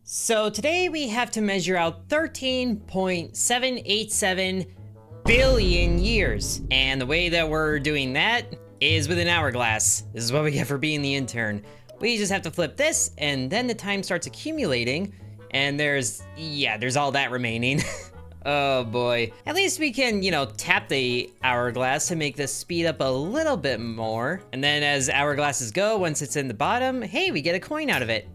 So today we have to measure out 13.787 billion years. And the way that we're doing that is with an hourglass. This is what we get for being the intern. We just have to flip this and then the time starts accumulating and there's all that remaining. Oh boy. At least we can, tap the hourglass to make this speed up a little bit more. And then as hourglasses go, once it's in the bottom, hey, we get a coin out of it.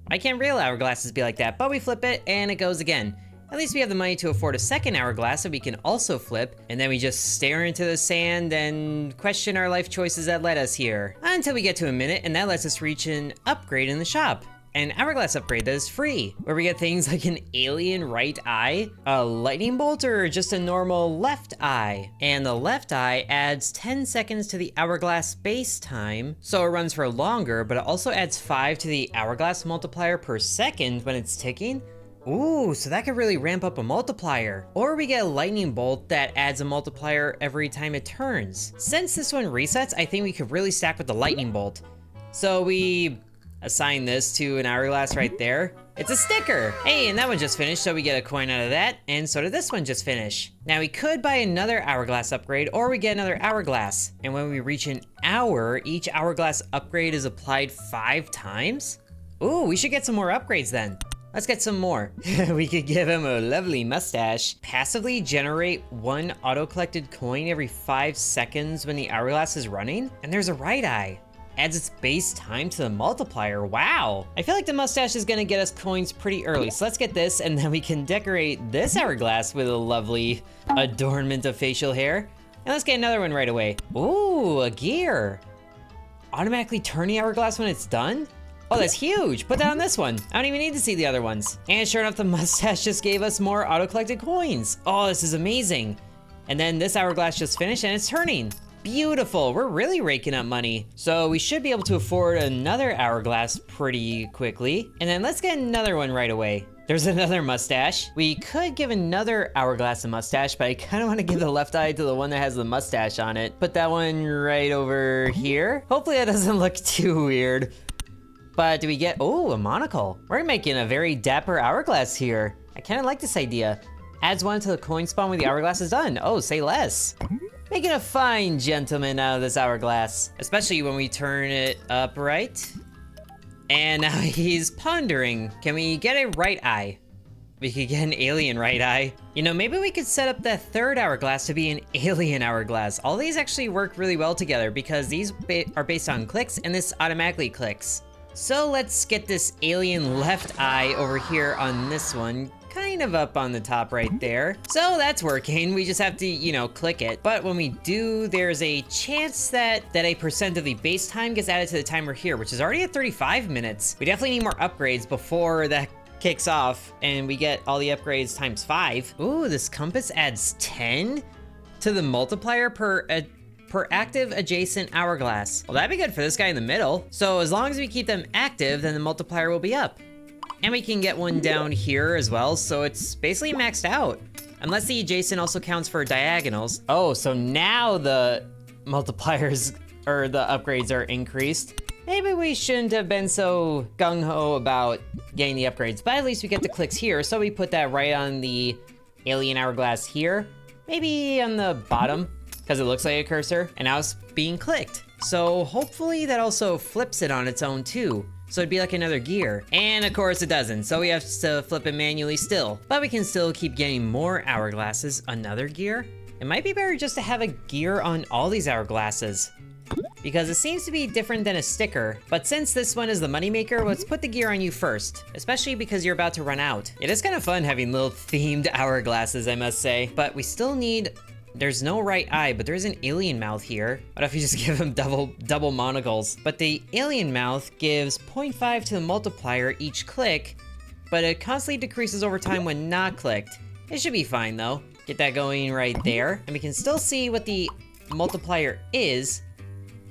Why can't real hourglasses be like that? But we flip it and it goes again. At least we have the money to afford a second hourglass that we can also flip, and then we just stare into the sand and question our life choices that led us here. Until we get to a minute, and that lets us reach an upgrade in the shop. An hourglass upgrade that is free, where we get things like an alien right eye, a lightning bolt, or just a normal left eye. And the left eye adds 10 seconds to the hourglass base time, so it runs for longer, but it also adds 5 to the hourglass multiplier per second when it's ticking. Ooh, so that could really ramp up a multiplier. Or we get a lightning bolt that adds a multiplier every time it turns. Since this one resets, I think we could really stack with the lightning bolt. So we assign this to an hourglass right there. It's a sticker. Hey, and that one just finished, so we get a coin out of that, and so did this one just finish. Now we could buy another hourglass upgrade, or we get another hourglass. And when we reach an hour, each hourglass upgrade is applied 5 times? Ooh, we should get some more upgrades then. Let's get some more. We could give him a lovely mustache. Passively generate 1 auto-collected coin every 5 seconds when the hourglass is running. And there's a right eye. Adds its base time to the multiplier. Wow. I feel like the mustache is gonna get us coins pretty early. So let's get this, and then we can decorate this hourglass with a lovely adornment of facial hair. And let's get another one right away. Ooh, a gear. Automatically turn the hourglass when it's done? Oh, that's huge. Put that on this one. I don't even need to see the other ones. And sure enough, the mustache just gave us more auto-collected coins. Oh, this is amazing. And then this hourglass just finished and it's turning. Beautiful. We're really raking up money. So we should be able to afford another hourglass pretty quickly. And then let's get another one right away. There's another mustache. We could give another hourglass a mustache, but I kind of want to give the left eye to the one that has the mustache on it. Put that one right over here. Hopefully that doesn't look too weird. But do we get, oh, a monocle. We're making a very dapper hourglass here. I kind of like this idea. Adds 1 to the coin spawn when the hourglass is done. Oh, say less. Making a fine gentleman out of this hourglass, especially when we turn it upright. And now he's pondering. Can we get a right eye? We could get an alien right eye. Maybe we could set up that third hourglass to be an alien hourglass. All these actually work really well together because these are based on clicks and this automatically clicks. So let's get this alien left eye over here on this one, kind of up on the top right there. So that's working. We just have to, click it. But when we do, there's a chance that a percent of the base time gets added to the timer here, which is already at 35 minutes. We definitely need more upgrades before that kicks off and we get all the upgrades times 5. Ooh, this compass adds 10 to the multiplier per active adjacent hourglass. Well, that'd be good for this guy in the middle. So as long as we keep them active, then the multiplier will be up. And we can get one down here as well, so it's basically maxed out. Unless the adjacent also counts for diagonals. Oh, so now the multipliers, or the upgrades are increased. Maybe we shouldn't have been so gung-ho about getting the upgrades, but at least we get the clicks here, so we put that right on the alien hourglass here. Maybe on the bottom, because it looks like a cursor, and now it's being clicked. So hopefully that also flips it on its own too. So it'd be like another gear. And of course it doesn't, so we have to flip it manually still. But we can still keep getting more hourglasses. Another gear? It might be better just to have a gear on all these hourglasses, because it seems to be different than a sticker. But since this one is the moneymaker, let's put the gear on you first, especially because you're about to run out. It is kind of fun having little themed hourglasses, I must say. But we still need, there's no right eye, but there's an alien mouth here. What if you just give him double monocles? But the alien mouth gives 0.5 to the multiplier each click, but it constantly decreases over time when not clicked. It should be fine though. Get that going right there. And we can still see what the multiplier is,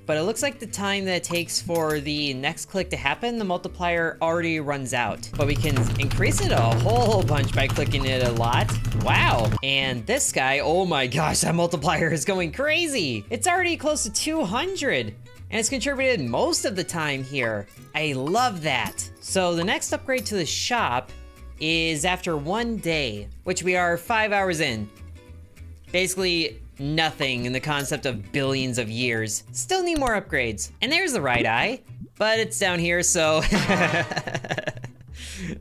but it looks like the time that it takes for the next click to happen, the multiplier already runs out. But we can increase it a whole bunch by clicking it a lot. Wow. And this guy, oh my gosh, that multiplier is going crazy. It's already close to 200. and it's contributed most of the time here. I love that. So the next upgrade to the shop is after 1 day, which we are 5 hours in. Basically nothing in the concept of billions of years. Still need more upgrades. And there's the right eye, but it's down here, so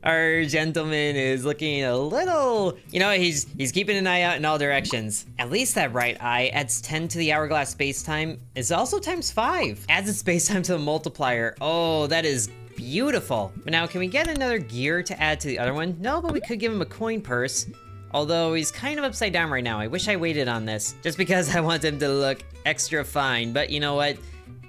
our gentleman is looking a little, you know, he's keeping an eye out in all directions. At least that right eye adds 10 to the hourglass spacetime. It's also times 5. Adds its spacetime to the multiplier. Oh, that is beautiful. But now, can we get another gear to add to the other one? No, but we could give him a coin purse. Although he's kind of upside down right now. I wish I waited on this, just because I want him to look extra fine. But you know what?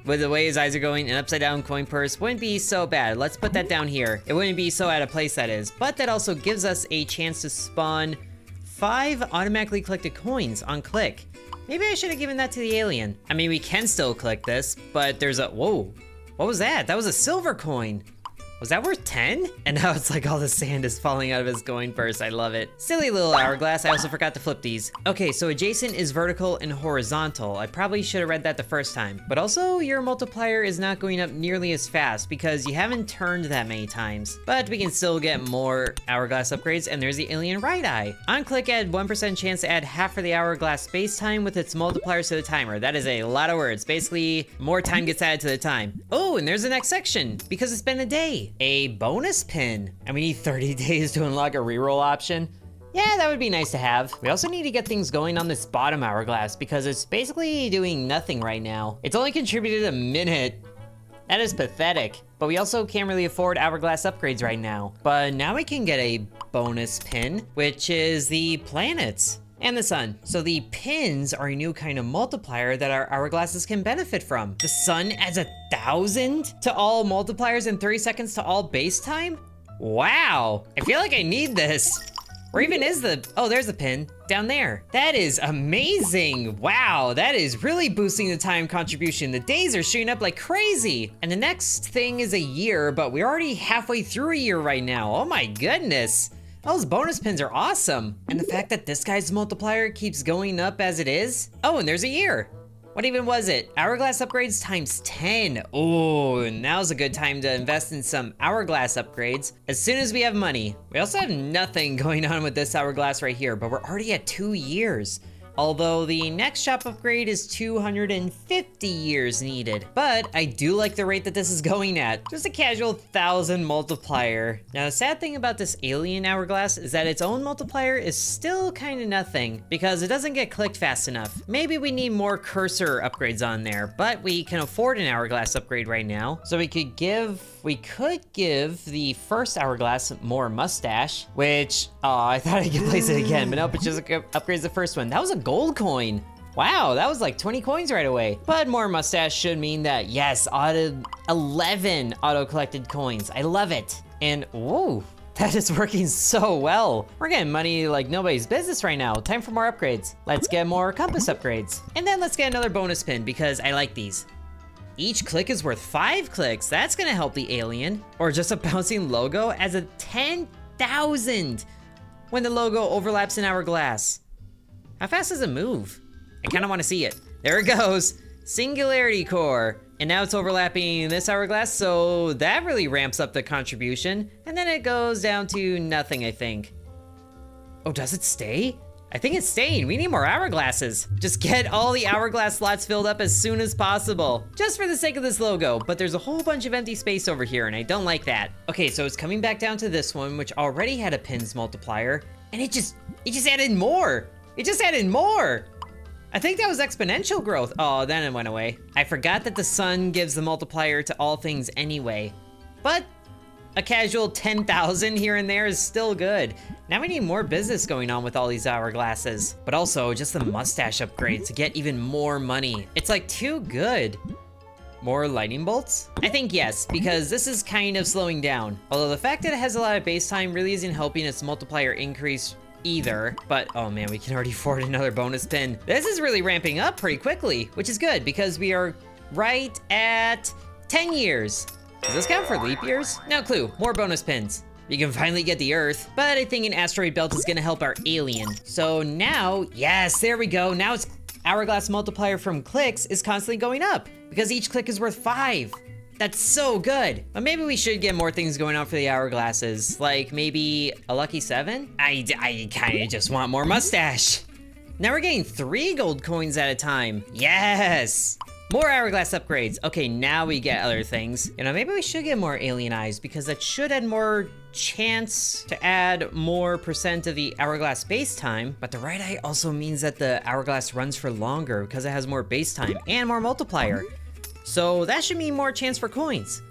With the way his eyes are going, an upside down coin purse wouldn't be so bad. Let's put that down here. It wouldn't be so out of place, that is. But that also gives us a chance to spawn 5 automatically collected coins on click. Maybe I should have given that to the alien. I mean, we can still click this, but there's a, whoa. What was that? That was a silver coin. Was that worth 10? And now it's like all the sand is falling out of his coin purse. I love it. Silly little hourglass. I also forgot to flip these. Okay, so adjacent is vertical and horizontal. I probably should have read that the first time. But also, your multiplier is not going up nearly as fast because you haven't turned that many times. But we can still get more hourglass upgrades, and there's the alien right eye. On click, add 1% chance to add half of the hourglass space time with its multipliers to the timer. That is a lot of words. Basically, more time gets added to the time. Oh, and there's the next section because it's been a day. A bonus pin, and we need 30 days to unlock a reroll option. Yeah, that would be nice to have. We also need to get things going on this bottom hourglass because it's basically doing nothing right now. It's only contributed a minute. That is pathetic. But we also can't really afford hourglass upgrades right now. But now we can get a bonus pin, which is the planets and the sun. So the pins are a new kind of multiplier that our hourglasses can benefit from. The sun adds 1,000 to all multipliers and 30 seconds to all base time? Wow, I feel like I need this. Where even is the, oh, there's the pin, down there. That is amazing. Wow, that is really boosting the time contribution. The days are shooting up like crazy. And the next thing is a year, but we're already halfway through a year right now. Oh my goodness. Those bonus pins are awesome. And the fact that this guy's multiplier keeps going up as it is. Oh, and there's a year. What even was it? Hourglass upgrades times 10. Oh, now's a good time to invest in some hourglass upgrades as soon as we have money. We also have nothing going on with this hourglass right here, but we're already at 2 years. Although the next shop upgrade is 250 years needed. But I do like the rate that this is going at. Just a casual 1,000 multiplier. Now the sad thing about this alien hourglass is that its own multiplier is still kind of nothing because it doesn't get clicked fast enough. Maybe we need more cursor upgrades on there, but we can afford an hourglass upgrade right now. So we could give the first hourglass more mustache, which, oh, I thought I could place it again, but nope, it just upgrades the first one. That was a gold coin. Wow, that was like 20 coins right away. But more mustache should mean that, yes, 11 auto-collected coins. I love it. And, whoa, that is working so well. We're getting money like nobody's business right now. Time for more upgrades. Let's get more compass upgrades. And then let's get another bonus pin because I like these. Each click is worth 5 clicks. That's gonna help the alien. Or just a bouncing logo as a 10,000 when the logo overlaps an hourglass. How fast does it move? I kinda wanna see it. There it goes. Singularity core. And now it's overlapping this hourglass, so that really ramps up the contribution. And then it goes down to nothing, I think. Oh, does it stay? I think it's staying. We need more hourglasses. Just get all the hourglass slots filled up as soon as possible. Just for the sake of this logo, but there's a whole bunch of empty space over here and I don't like that. Okay, so it's coming back down to this one, which already had a pins multiplier, and it just added more. It just added more. I think that was exponential growth. Oh, then it went away. I forgot that the sun gives the multiplier to all things anyway, but a casual 10,000 here and there is still good. Now we need more business going on with all these hourglasses, but also just the mustache upgrade to get even more money. It's like too good. More lightning bolts? I think yes, because this is kind of slowing down. Although the fact that it has a lot of base time really isn't helping its multiplier increase either. But oh man, we can already afford another bonus pin. This is really ramping up pretty quickly, which is good because we are right at 10 years. Does this count for leap years? No clue. More bonus pins. You can finally get the Earth, but I think an asteroid belt is gonna help our alien. So now, yes, there we go. Now it's hourglass multiplier from clicks is constantly going up because each click is worth 5. That's so good. But maybe we should get more things going on for the hourglasses. Like maybe a lucky 7? I kinda just want more mustache. Now we're getting 3 gold coins at a time. Yes! More hourglass upgrades. Okay, now we get other things. You know, maybe we should get more alien eyes because that should add more chance to add more % of the hourglass base time. But the right eye also means that the hourglass runs for longer because it has more base time and more multiplier. So that should mean more chance for coins.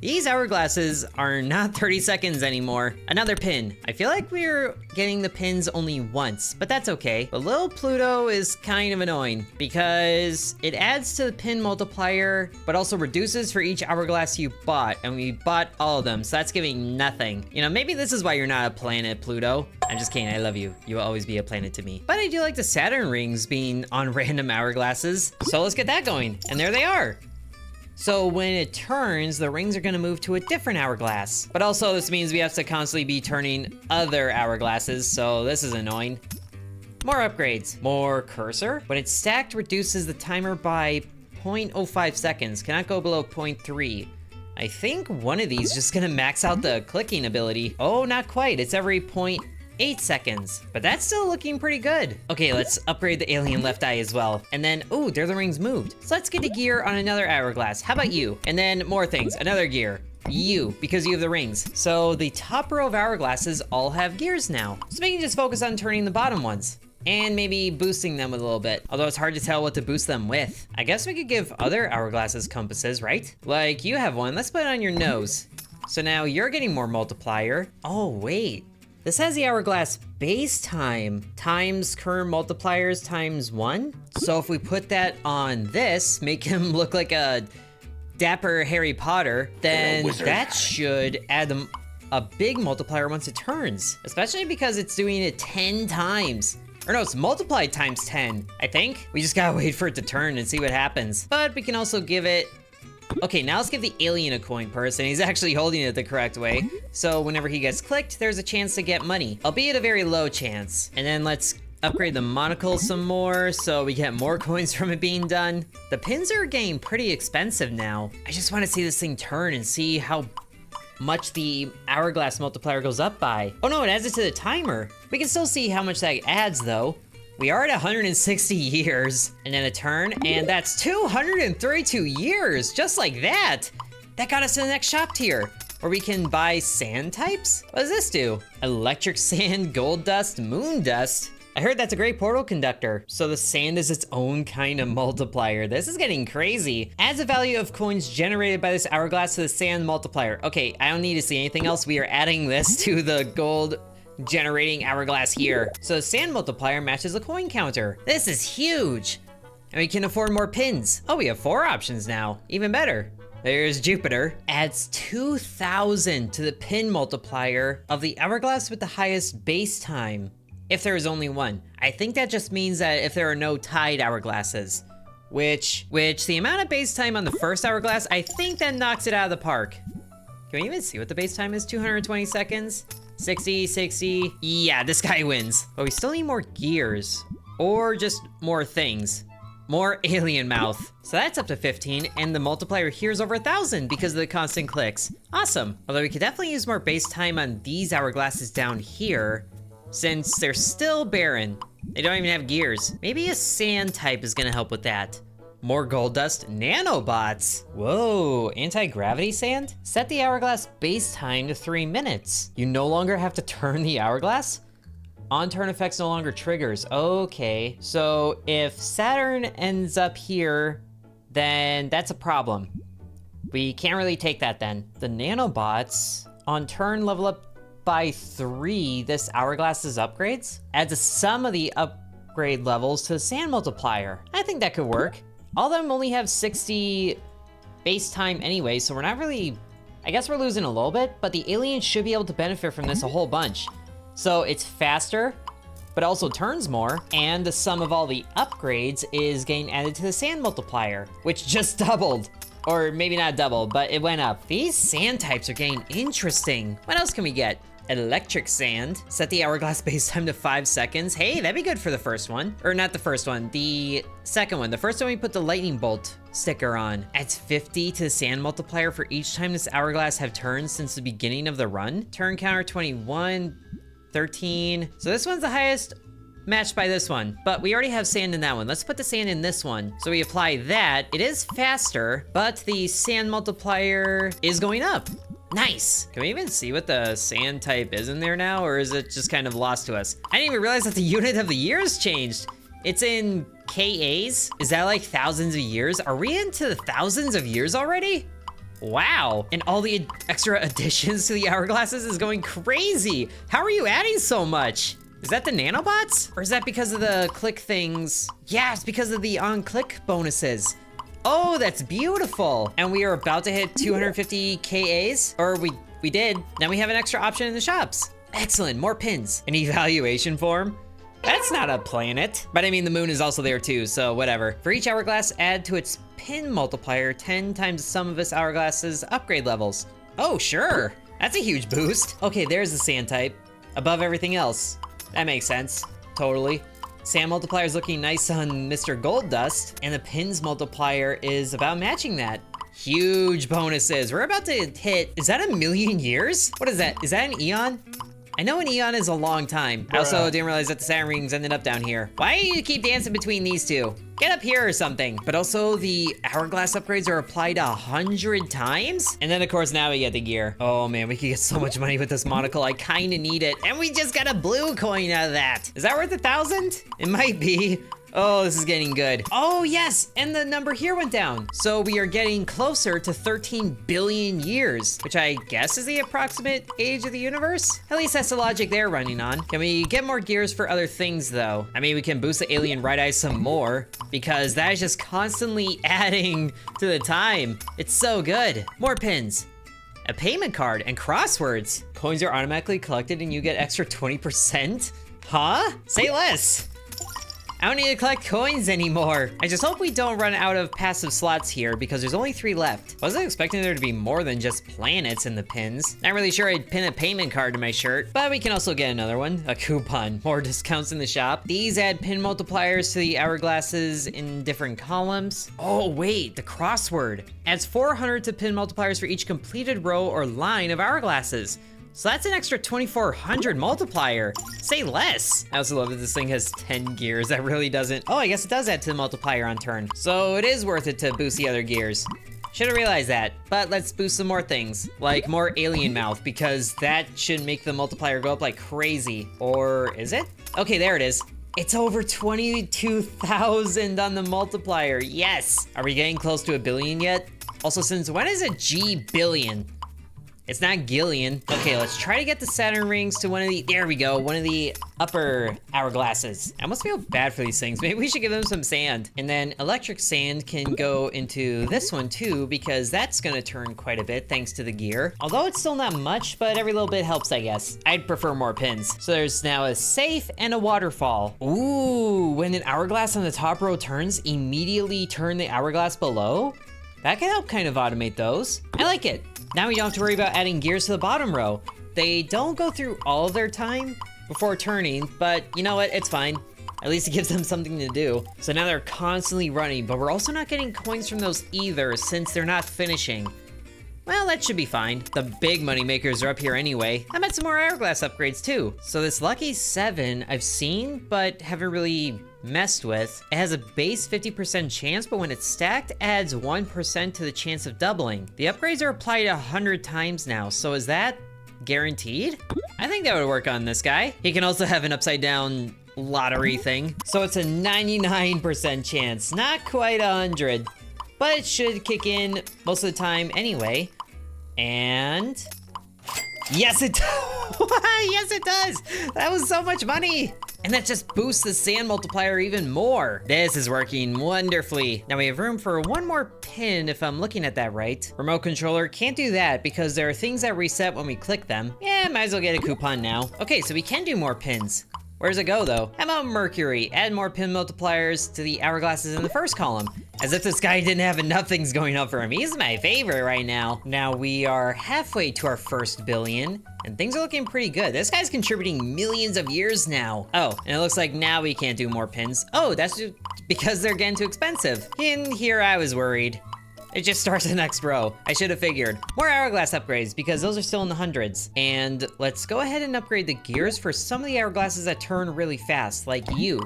These hourglasses are not 30 seconds anymore. Another pin. I feel like we're getting the pins only once, but that's okay. But little Pluto is kind of annoying because it adds to the pin multiplier, but also reduces for each hourglass you bought, and we bought all of them, so that's giving nothing. You know, maybe this is why you're not a planet, Pluto. I'm just kidding, I love you. You will always be a planet to me. But I do like the Saturn rings being on random hourglasses, so let's get that going. And there they are. So when it turns, the rings are gonna move to a different hourglass. But also this means we have to constantly be turning other hourglasses, so this is annoying. More upgrades. More cursor. When it's stacked, reduces the timer by 0.05 seconds. Cannot go below 0.3. I think one of these is just gonna max out the clicking ability. Oh, not quite. It's every 0.8 seconds, but that's still looking pretty good. Okay, let's upgrade the alien left eye as well. And then, oh, there the rings moved. So let's get a gear on another hourglass. How about you? And then more things, another gear. You, because you have the rings. So the top row of hourglasses all have gears now. So we can just focus on turning the bottom ones. And maybe boosting them a little bit. Although it's hard to tell what to boost them with. I guess we could give other hourglasses compasses, right? Like you have one, let's put it on your nose. So now you're getting more multiplier. Oh, wait. This has the hourglass base time times current multipliers times 1. So if we put that on this, make him look like a dapper Harry Potter, then that should add a big multiplier once it turns. Especially because it's doing it 10 times. Or no, it's multiplied times 10, I think. We just gotta wait for it to turn and see what happens. But we can also give it... Okay, now let's give the alien a coin purse, and he's actually holding it the correct way. So whenever he gets clicked, there's a chance to get money, albeit a very low chance. And then let's upgrade the monocle some more, so we get more coins from it being done. The pins are getting pretty expensive now. I just want to see this thing turn and see how much the hourglass multiplier goes up by. Oh no, it adds it to the timer. We can still see how much that adds though. We are at 160 years, and then a turn, and that's 232 years, just like that. That got us to the next shop tier, where we can buy sand types? What does this do? Electric sand, gold dust, moon dust. I heard that's a great portal conductor, so the sand is its own kind of multiplier. This is getting crazy. Adds the value of coins generated by this hourglass to the sand multiplier. Okay, I don't need to see anything else. We are adding this to the gold generating hourglass here. So the sand multiplier matches the coin counter. This is huge. And we can afford more pins. Oh, we have 4 options now. Even better. There's Jupiter. Adds 2,000 to the pin multiplier of the hourglass with the highest base time. If there is only one. I think that just means that if there are no tied hourglasses. Which the amount of base time on the first hourglass, I think that knocks it out of the park. Can we even see what the base time is? 220 seconds? 60. Yeah, this guy wins. But we still need more gears. Or just more things. More alien mouth. So that's up to 15, and the multiplier here is over 1,000 because of the constant clicks. Awesome. Although we could definitely use more base time on these hourglasses down here, since they're still barren. They don't even have gears. Maybe a sand type is gonna help with that. More gold dust, nanobots. Whoa, anti-gravity sand? Set the hourglass base time to 3 minutes. You no longer have to turn the hourglass? On-turn effects no longer triggers. Okay, so if Saturn ends up here, then that's a problem. We can't really take that then. The nanobots, on turn level up by 3, this hourglass's upgrades? Adds a sum of the upgrade levels to the sand multiplier. I think that could work. All of them only have 60 base time anyway, so we're not really... I guess we're losing a little bit, but the aliens should be able to benefit from this a whole bunch. So it's faster, but also turns more, and the sum of all the upgrades is getting added to the sand multiplier, which just doubled. Or maybe not doubled, but it went up. These sand types are getting interesting. What else can we get? electric sand. Set the hourglass base time to 5 seconds. Hey, that'd be good for the first one. Or not the first one, the second one. The first one we put the lightning bolt sticker on. Adds 50 to the sand multiplier for each time this hourglass have turned since the beginning of the run. Turn counter 21, 13. So this one's the highest matched by this one, but we already have sand in that one. Let's put the sand in this one. So we apply that. It is faster, but the sand multiplier is going up. Nice. Can we even see what the sand type is in there now, or is it just kind of lost to us? I didn't even realize that the unit of the year has changed. It's in KAs. Is that like thousands of years? Are we into the thousands of years already? Wow. And all the extra additions to the hourglasses is going crazy. How are you adding so much? Is that the nanobots? Or is that because of the click things? Yeah, it's because of the on-click bonuses. Oh, that's beautiful. And we are about to hit 250 KAs, or we did. Now we have an extra option in the shops. Excellent, more pins. An evaluation form? That's not a planet. But I mean, the moon is also there too, so whatever. For each hourglass, add to its pin multiplier 10 times the sum of its hourglasses upgrade levels. Oh, sure. That's a huge boost. Okay, there's the sand type. Above everything else. That makes sense, totally. Sand multiplier is looking nice on Mr. Gold Dust, and the pins multiplier is about matching that. Huge bonuses. We're about to hit, is that 1,000,000 years? What is that? Is that an eon? I know an eon is a long time. I also didn't realize that the Saturn rings ended up down here. Why do you keep dancing between these two? Get up here or something. But also the hourglass upgrades are applied 100 times. And then of course now we get the gear. Oh man, we could get so much money with this monocle. I kind of need it. And we just got a blue coin out of that. Is that worth 1,000? It might be. Oh, this is getting good. Oh yes, and the number here went down. So we are getting closer to 13 billion years, which I guess is the approximate age of the universe. At least that's the logic they're running on. Can we get more gears for other things though? I mean, we can boost the alien right eye some more because that is just constantly adding to the time. It's so good. More pins. A payment card and crosswords. Coins are automatically collected and you get extra 20%? Huh? Say less. I don't need to collect coins anymore. I just hope we don't run out of passive slots here because there's only 3 left. I wasn't expecting there to be more than just planets in the pins. Not really sure I'd pin a payment card to my shirt, but we can also get another one, a coupon. More discounts in the shop. These add pin multipliers to the hourglasses in different columns. Oh wait, the crossword adds 400 to pin multipliers for each completed row or line of hourglasses. So that's an extra 2,400 multiplier. Say less. I also love that this thing has 10 gears. That really doesn't. Oh, I guess it does add to the multiplier on turn. So it is worth it to boost the other gears. Should have realized that. But let's boost some more things, like more alien mouth, because that should make the multiplier go up like crazy. Or is it? Okay, there it is. It's over 22,000 on the multiplier. Yes. Are we getting close to 1 billion yet? Also, since when is a G billion? It's not Gillian. Okay, let's try to get the Saturn rings to one of the, there we go, one of the upper hourglasses. I almost feel bad for these things. Maybe we should give them some sand. And then electric sand can go into this one too, because that's gonna turn quite a bit thanks to the gear. Although it's still not much, but every little bit helps, I guess. I'd prefer more pins. So there's now a safe and a waterfall. Ooh, when an hourglass on the top row turns, immediately turn the hourglass below? That can help kind of automate those. I like it. Now we don't have to worry about adding gears to the bottom row. They don't go through all of their time before turning, but you know what, it's fine. At least it gives them something to do. So now they're constantly running, but we're also not getting coins from those either since they're not finishing. Well, that should be fine. The big money makers are up here anyway. I bet some more hourglass upgrades too. So this lucky 7 I've seen, but haven't really messed with. It has a base 50% chance, but when it's stacked, adds 1% to the chance of doubling. The upgrades are applied 100 times now, so is that guaranteed? I think that would work on this guy. He can also have an upside down lottery thing. So it's a 99% chance, not quite 100, but it should kick in most of the time anyway. And yes, it does. Yes, it does. That was so much money. And that just boosts the sand multiplier even more. This is working wonderfully. Now we have room for one more pin if I'm looking at that right. Remote controller can't do that because there are things that reset when we click them. Yeah, might as well get a coupon now. Okay, so we can do more pins. Where does it go though? How about Mercury? Add more pin multipliers to the hourglasses in the first column. As if this guy didn't have enough things going on for him. He's my favorite right now. Now we are halfway to our first billion, and things are looking pretty good. This guy's contributing millions of years now. Oh, and it looks like now we can't do more pins. Oh, that's just because they're getting too expensive. In here I was worried. It just starts the next row. I should have figured. More hourglass upgrades because those are still in the hundreds. And let's go ahead and upgrade the gears for some of the hourglasses that turn really fast, like you.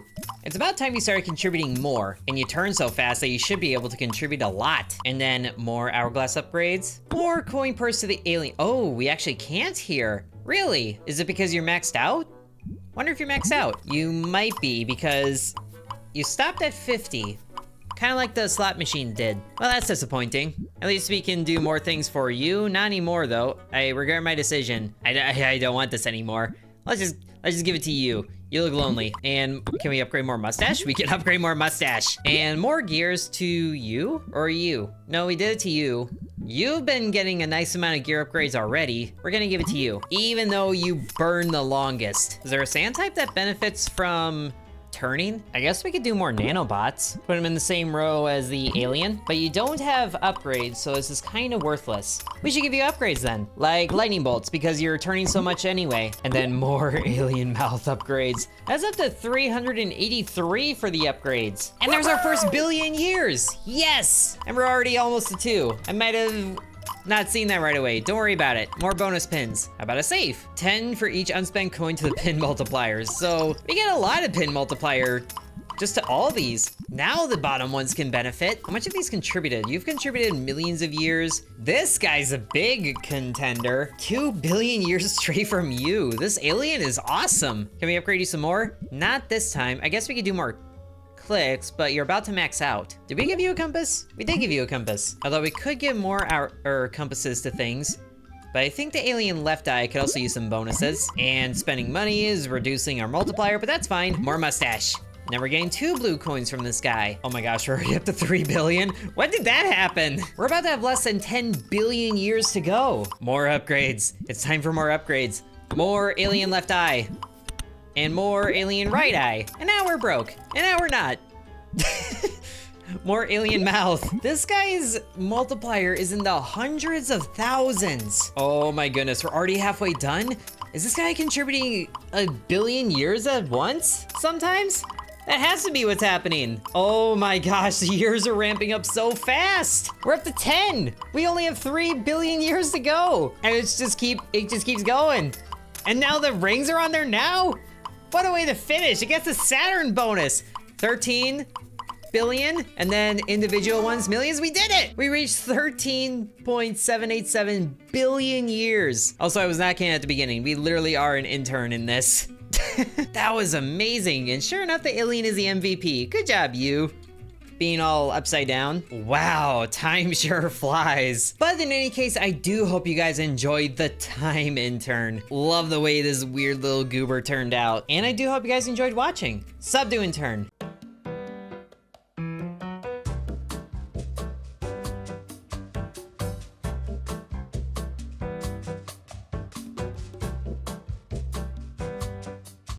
It's about time you started contributing more, and you turn so fast that you should be able to contribute a lot. And then more hourglass upgrades, more coin purse to the alien. Oh, we actually can't here. Really? Is it because you're maxed out? Wonder if you're maxed out. You might be because you stopped at 50. Kind of like the slot machine did. Well, that's disappointing. At least we can do more things for you. Not anymore, though. I regret my decision. I don't want this anymore. Let's just give it to you. You look lonely. And can we upgrade more mustache? We can upgrade more mustache. And more gears to you or you? No, we did it to you. You've been getting a nice amount of gear upgrades already. We're gonna give it to you, even though you burn the longest. Is there a sand type that benefits from turning? I guess we could do more nanobots. Put them in the same row as the alien, but you don't have upgrades, so this is kind of worthless. We should give you upgrades then, like lightning bolts, because you're turning so much anyway. And then more alien mouth upgrades. That's up to 383 for the upgrades. And there's our first billion years. Yes! And we're already almost to 2. I might have not seen that right away. Don't worry about it. More bonus pins. How about a safe? 10 for each unspent coin to the pin multipliers. So we get a lot of pin multiplier just to all these. Now the bottom ones can benefit. How much have these contributed? You've contributed millions of years. This guy's a big contender. 2 billion years straight from you. This alien is awesome. Can we upgrade you some more? Not this time. I guess we could do more clicks, but you're about to max out. Did we give you a compass? We did give you a compass. Although we could give more our compasses to things. But I think the alien left eye could also use some bonuses. And spending money is reducing our multiplier, but that's fine. More mustache. Now we're getting 2 blue coins from this guy. Oh my gosh, we're already up to 3 billion. When did that happen? We're about to have less than 10 billion years to go. More upgrades. It's time for more upgrades. More alien left eye. And more alien right eye. And now we're broke. And now we're not. More alien mouth. This guy's multiplier is in the hundreds of thousands. Oh my goodness, we're already halfway done? Is this guy contributing 1 billion years at once sometimes? That has to be what's happening. Oh my gosh, the years are ramping up so fast. We're up to 10. We only have 3 billion years to go. And it just keeps going. And now the rings are on there now? What a way to finish. It gets a Saturn bonus. 13 billion, and then individual ones, millions. We did it! We reached 13.787 billion years. Also, I was not kidding at the beginning. We literally are an intern in this. That was amazing. And sure enough, the alien is the MVP. Good job, you. Being all upside down. Wow, time sure flies. But in any case, I do hope you guys enjoyed the Time Intern. Love the way this weird little goober turned out. And I do hope you guys enjoyed watching. Sub to Intern.